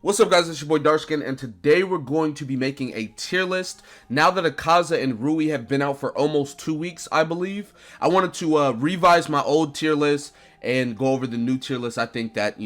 What's up, guys? It's your boy Darskin, and today we're going to be making a tier list. Now that AKAZA and Rui have been out for almost 2 weeks, I believe, I wanted to revise my old tier list and go over the new tier list. I think that,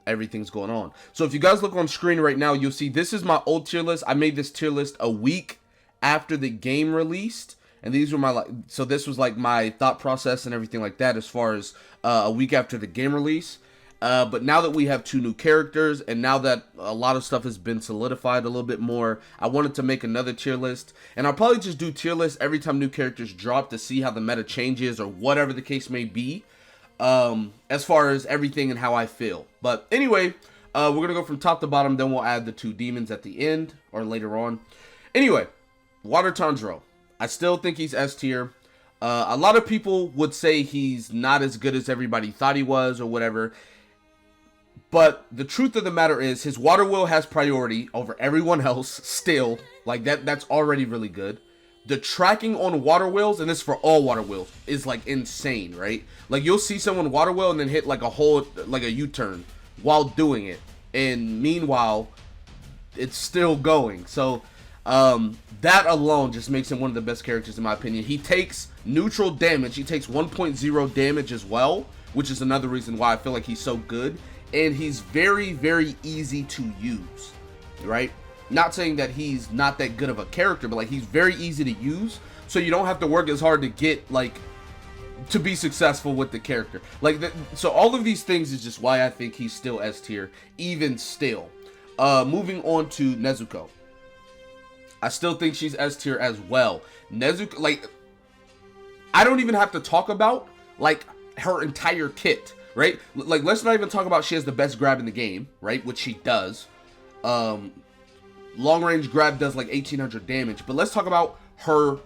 everything's going on. So if you guys look on screen right now, you'll see this is my old tier list. I made this tier list a week after the game released, and these were my, so this was like my thought process and everything like that as far as a week after the game release. But now that we have 2 new characters, and now that a lot of stuff has been solidified a little bit more, I wanted to make another tier list. And I'll probably just do tier lists every time new characters drop to see how the meta changes or whatever the case may be, as far as everything and how I feel. But anyway, we're going to go from top to bottom, then we'll add the 2 demons at the end or later on. Anyway, Water Tanjiro. I still think he's S tier. A lot of people would say he's not as good as everybody thought he was or whatever. But the truth of the matter is, his water wheel has priority over everyone else still. Like, that's already really good. The tracking on water wheels, and this is for all water wheels, is like insane, right? Like, you'll see someone water wheel and then hit like a U-turn while doing it. And meanwhile, it's still going. So, that alone just makes him one of the best characters in my opinion. He takes neutral damage. He takes 1.0 damage as well, which is another reason why I feel like he's so good. And he's very, very easy to use, right? Not saying that he's not that good of a character, but like he's very easy to use, so you don't have to work as hard to get like to be successful with the character. Like so all of these things is just why I think he's still S tier, even still. Moving on to Nezuko. I still think she's S tier as well. Nezuko, like, I don't even have to talk about like her entire kit. Right? Like, let's not even talk about she has the best grab in the game, right? Which she does. Long range grab does like 1800 damage. But let's talk about her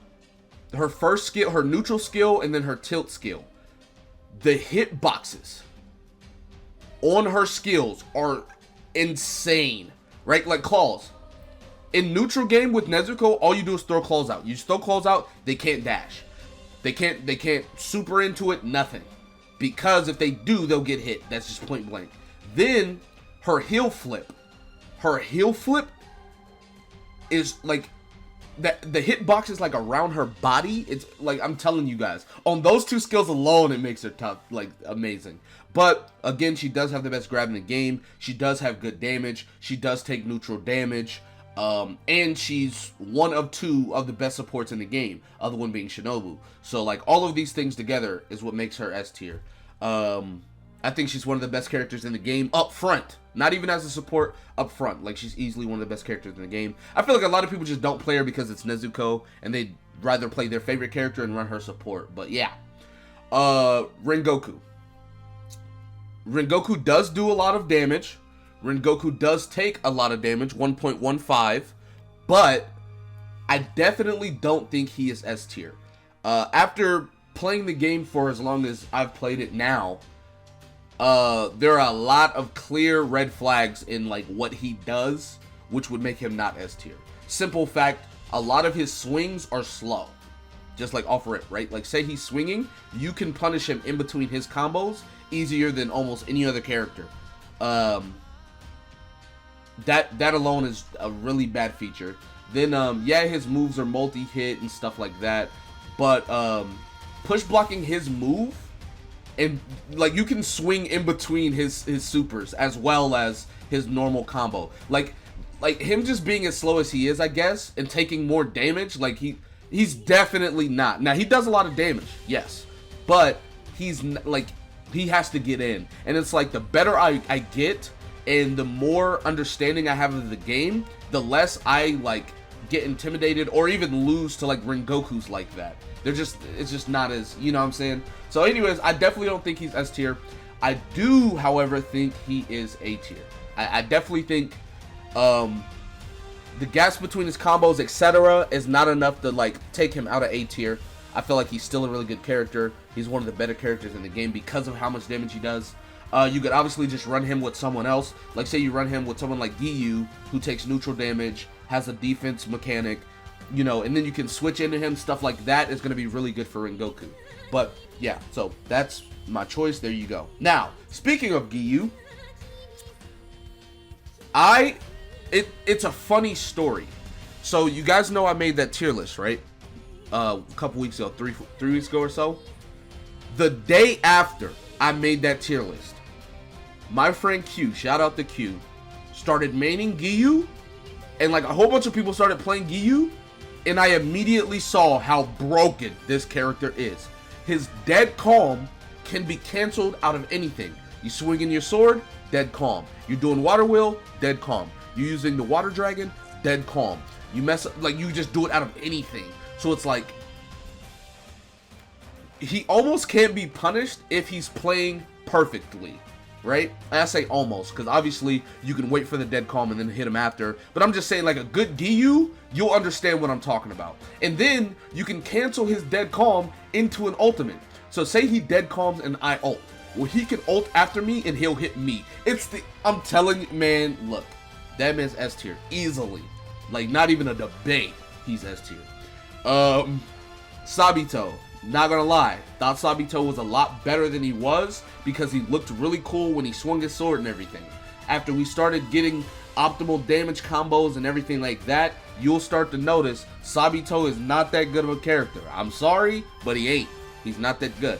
first skill, her neutral skill, and then her tilt skill. The hit boxes on her skills are insane, right? Like claws. In neutral game with Nezuko, all you do is throw claws out. You just throw claws out, they can't dash. They can't super into it, nothing. Because if they do, they'll get hit. That's just point blank. Then, her heel flip. Her heel flip is like... the hitbox is like around her body. It's like, I'm telling you guys. On those 2 skills alone, it makes her tough. Like, amazing. But, again, she does have the best grab in the game. She does have good damage. She does take neutral damage. And she's one of 2 of the best supports in the game, other one being Shinobu. So like all of these things together is what makes her S tier. I think she's one of the best characters in the game up front, not even as a support, up front. Like she's easily one of the best characters in the game. I feel like a lot of people just don't play her because it's Nezuko and they'd rather play their favorite character and run her support. But yeah, Rengoku. Rengoku does do a lot of damage. Rengoku does take a lot of damage, 1.15, but I definitely don't think he is S tier. After playing the game for as long as I've played it now, there are a lot of clear red flags in like what he does, which would make him not S tier. Simple fact, a lot of his swings are slow, just like off rip, right? Like say he's swinging, you can punish him in between his combos easier than almost any other character. That alone is a really bad feature. Then yeah, his moves are multi-hit and stuff like that, but push blocking his move, and like you can swing in between his supers as well as his normal combo. Like him just being as slow as he is, I guess, and taking more damage, like he's definitely not. Now he does a lot of damage, yes, but he's like, he has to get in, and it's like the better I get and the more understanding I have of the game, the less I like get intimidated or even lose to like Rengoku's like that. It's just not as, you know what I'm saying? So anyways, I definitely don't think he's S tier. I do, however, think he is A tier. I definitely think the gaps between his combos, etc., is not enough to like take him out of A tier. I feel like he's still a really good character. He's one of the better characters in the game because of how much damage he does. You could obviously just run him with someone else. Like say you run him with someone like Giyu, who takes neutral damage, has a defense mechanic, you know, and then you can switch into him. Stuff like that is going to be really good for Rengoku. But yeah, so that's my choice. There you go. Now, speaking of Giyu, It's a funny story. So you guys know I made that tier list, right? A couple weeks ago, three weeks ago or so. The day after I made that tier list, my friend Q, shout out to Q, started maining Giyu, and like a whole bunch of people started playing Giyu, and I immediately saw how broken this character is. His dead calm can be canceled out of anything. You swinging your sword, dead calm. You're doing water wheel, dead calm. You're using the water dragon, dead calm. You mess up, like you just do it out of anything. So it's like, he almost can't be punished if he's playing perfectly, right? I say almost, because obviously you can wait for the dead calm and then hit him after. But I'm just saying, like a good Giyu, you'll understand what I'm talking about. And then you can cancel his dead calm into an ultimate. So say he dead calms and I ult. Well, he can ult after me and he'll hit me. I'm telling you, man, look, that man's S tier easily. Like not even a debate, he's S tier. Sabito, not gonna lie, thought Sabito was a lot better than he was because he looked really cool when he swung his sword and everything. After we started getting optimal damage combos and everything like that, you'll start to notice Sabito is not that good of a character. I'm sorry, but he ain't. He's not that good.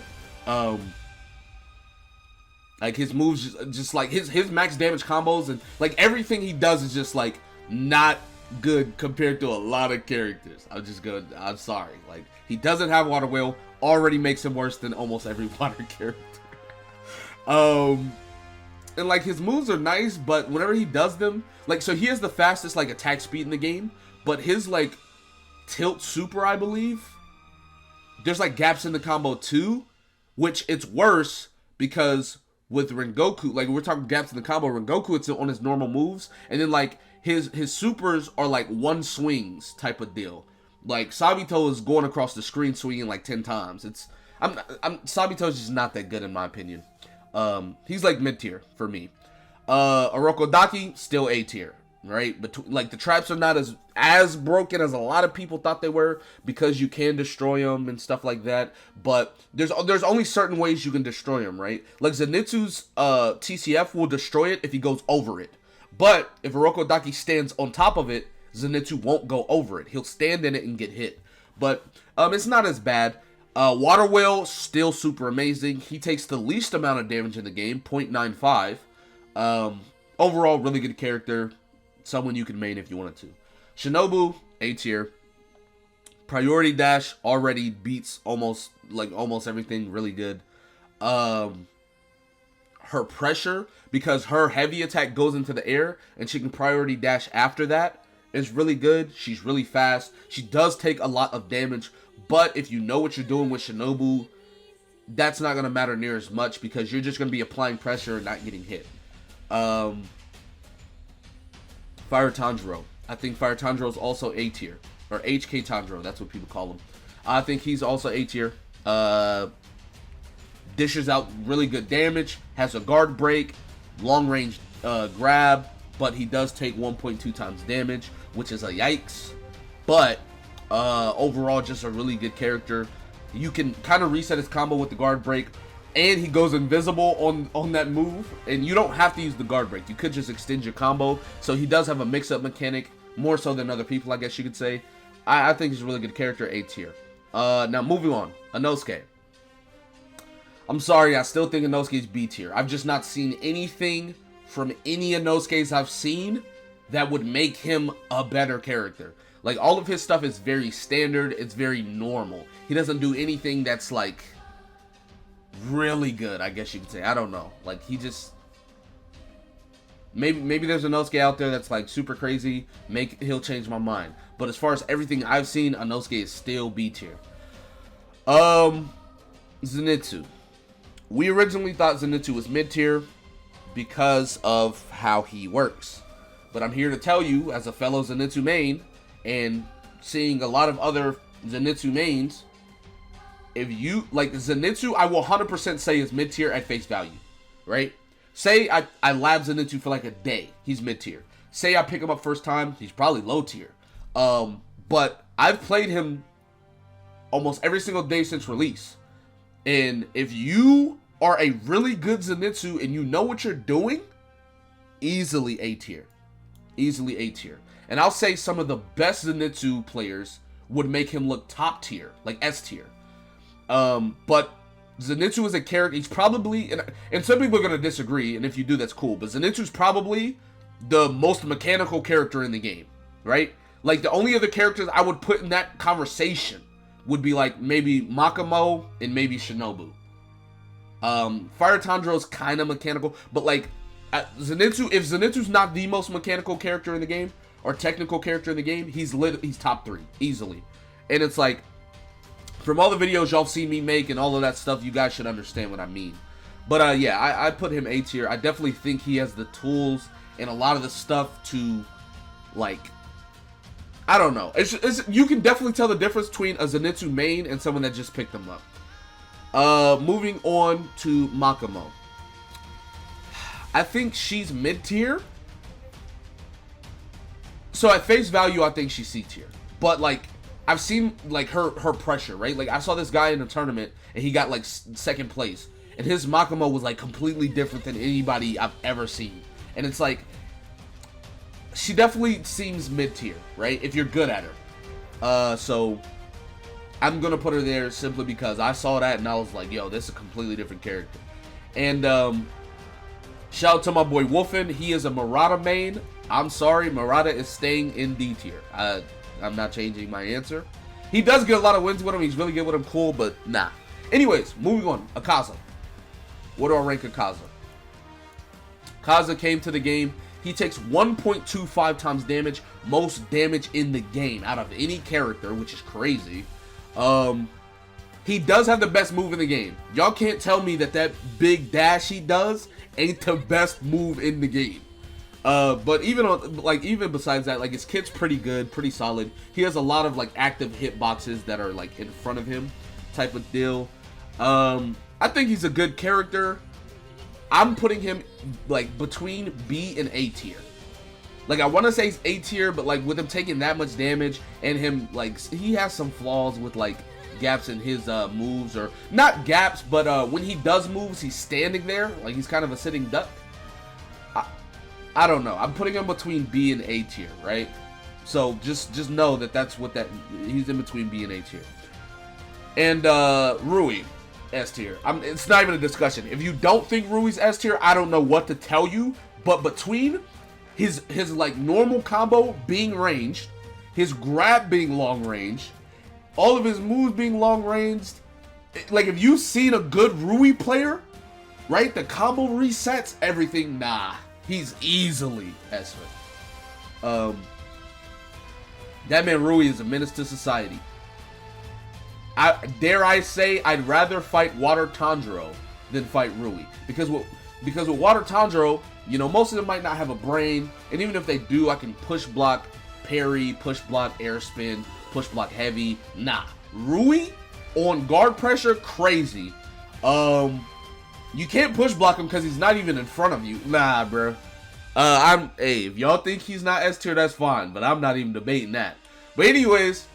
Like his moves, just like his max damage combos and like everything he does is just like not good compared to a lot of characters. I'm sorry. Like he doesn't have water wheel, already makes him worse than almost every water character. And like his moves are nice, but whenever he does them, like so he has the fastest like attack speed in the game, but his like tilt super, I believe, there's like gaps in the combo too, which it's worse because with Rengoku, like we're talking gaps in the combo, Rengoku it's on his normal moves, and then like his supers are like one swings type of deal. Like Sabito is going across the screen swinging like 10 times. Sabito's just not that good in my opinion. He's like mid tier for me. Urokodaki still A tier, right? But like the traps are not as broken as a lot of people thought they were because you can destroy them and stuff like that. But there's only certain ways you can destroy them, right? Like Zenitsu's TCF will destroy it if he goes over it. But if Urokodaki stands on top of it, Zenitsu won't go over it. He'll stand in it and get hit. But it's not as bad. Water Whale, still super amazing. He takes the least amount of damage in the game, 0.95. Overall, really good character. Someone you can main if you wanted to. Shinobu, A tier. Priority Dash already beats almost everything, really good. Her pressure, because her heavy attack goes into the air and she can priority dash after that, is really good. She's really fast. She does take a lot of damage, but if you know what you're doing with Shinobu, that's not going to matter near as much because you're just going to be applying pressure and not getting hit. Fire Tanjiro. I think Fire Tanjiro is also A tier, or HK Tanjiro, that's what people call him. I think he's also A tier. Dishes out really good damage, has a guard break, long range grab, but he does take 1.2 times damage, which is a yikes. But overall, just a really good character. You can kind of reset his combo with the guard break, and he goes invisible on that move, and you don't have to use the guard break. You could just extend your combo, so he does have a mix-up mechanic, more so than other people, I guess you could say. I think he's a really good character, A tier. Now, moving on, Inosuke. I'm sorry, I still think Inosuke is B tier. I've just not seen anything from any Inosuke's I've seen that would make him a better character. Like, all of his stuff is very standard, it's very normal. He doesn't do anything that's, like, really good, I guess you could say. I don't know. Like, he just... Maybe there's an Inosuke out there that's, like, super crazy. He'll change my mind. But as far as everything I've seen, Inosuke is still B tier. Zenitsu. We originally thought Zenitsu was mid-tier because of how he works. But I'm here to tell you, as a fellow Zenitsu main, and seeing a lot of other Zenitsu mains, if you, like Zenitsu, I will 100% say is mid-tier at face value, right? Say I lab Zenitsu for like a day, he's mid-tier. Say I pick him up first time, he's probably low-tier. But I've played him almost every single day since release. And if you are a really good Zenitsu and you know what you're doing, easily A tier. Easily A tier. And I'll say some of the best Zenitsu players would make him look top tier, like S tier. But Zenitsu is a character, he's probably, and some people are going to disagree, and if you do, that's cool, but Zenitsu's probably the most mechanical character in the game, right? Like, the only other characters I would put in that conversation would be, like, maybe Makomo and maybe Shinobu. Fire Tanjiro's kind of mechanical, but, like, Zenitsu, if Zenitsu's not the most mechanical character in the game, or technical character in the game, he's top 3, easily. And it's like, from all the videos y'all seen me make and all of that stuff, you guys should understand what I mean. But yeah, I put him A tier. I definitely think he has the tools and a lot of the stuff to, like, I don't know. You can definitely tell the difference between a Zenitsu main and someone that just picked them up. Moving on to Makomo. I think she's mid tier. So at face value, I think she's C tier. But, like, I've seen, like, her pressure, right? Like, I saw this guy in a tournament, and he got, like, second place. And his Makomo was, like, completely different than anybody I've ever seen. And it's like, she definitely seems mid-tier, right? If you're good at her. So, I'm going to put her there simply because I saw that, and I was like, yo, this is a completely different character. And, shout out to my boy Wolfen. He is a Murata main. I'm sorry, Murata is staying in D tier. I'm not changing my answer. He does get a lot of wins with him. He's really good with him. Cool, but nah. Anyways, moving on. AKAZA. What do I rank AKAZA? AKAZA came to the game. He takes 1.25 times damage. Most damage in the game out of any character, which is crazy. He does have the best move in the game. Y'all can't tell me that big dash he does ain't the best move in the game. But even besides that, like, his kit's pretty good, pretty solid. He has a lot of, like, active hitboxes that are, like, in front of him type of deal. I think he's a good character. I'm putting him, like, between B and A tier. Like, I want to say he's A tier, but, like, with him taking that much damage and him, like, he has some flaws with, like, gaps in his moves, or not gaps, but when he does moves, he's standing there, like he's kind of a sitting duck. I don't know. I'm putting him between B and A tier, right? So just know that's what he's in between B and A tier. And Rui, S tier. It's not even a discussion. If you don't think Rui's S tier, I don't know what to tell you. But between his like normal combo being ranged, his grab being long range, all of his moves being long ranged, like, if you've seen a good Rui player, right? The combo resets, everything. Nah, he's easily S tier. That man Rui is a menace to society. Dare I say, I'd rather fight Water Tanjiro than fight Rui. Because with Water Tanjiro, you know, most of them might not have a brain. And even if they do, I can push block, parry, push block, air spin, push block heavy. Nah. Rui, on guard pressure, crazy. You can't push block him because he's not even in front of you. Nah, bro. Hey, if y'all think he's not S tier, that's fine. But I'm not even debating that. But anyways,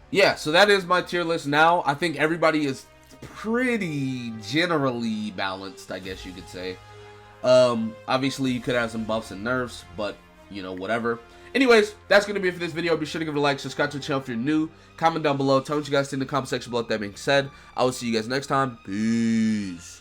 yeah, so that is my tier list now. I think everybody is pretty generally balanced, I guess you could say. Obviously, you could have some buffs and nerfs, but, you know, whatever. Anyways, that's going to be it for this video. Be sure to give it a like, subscribe to the channel if you're new. Comment down below. Tell me what you guys think in the comment section below. With that being said, I will see you guys next time. Peace.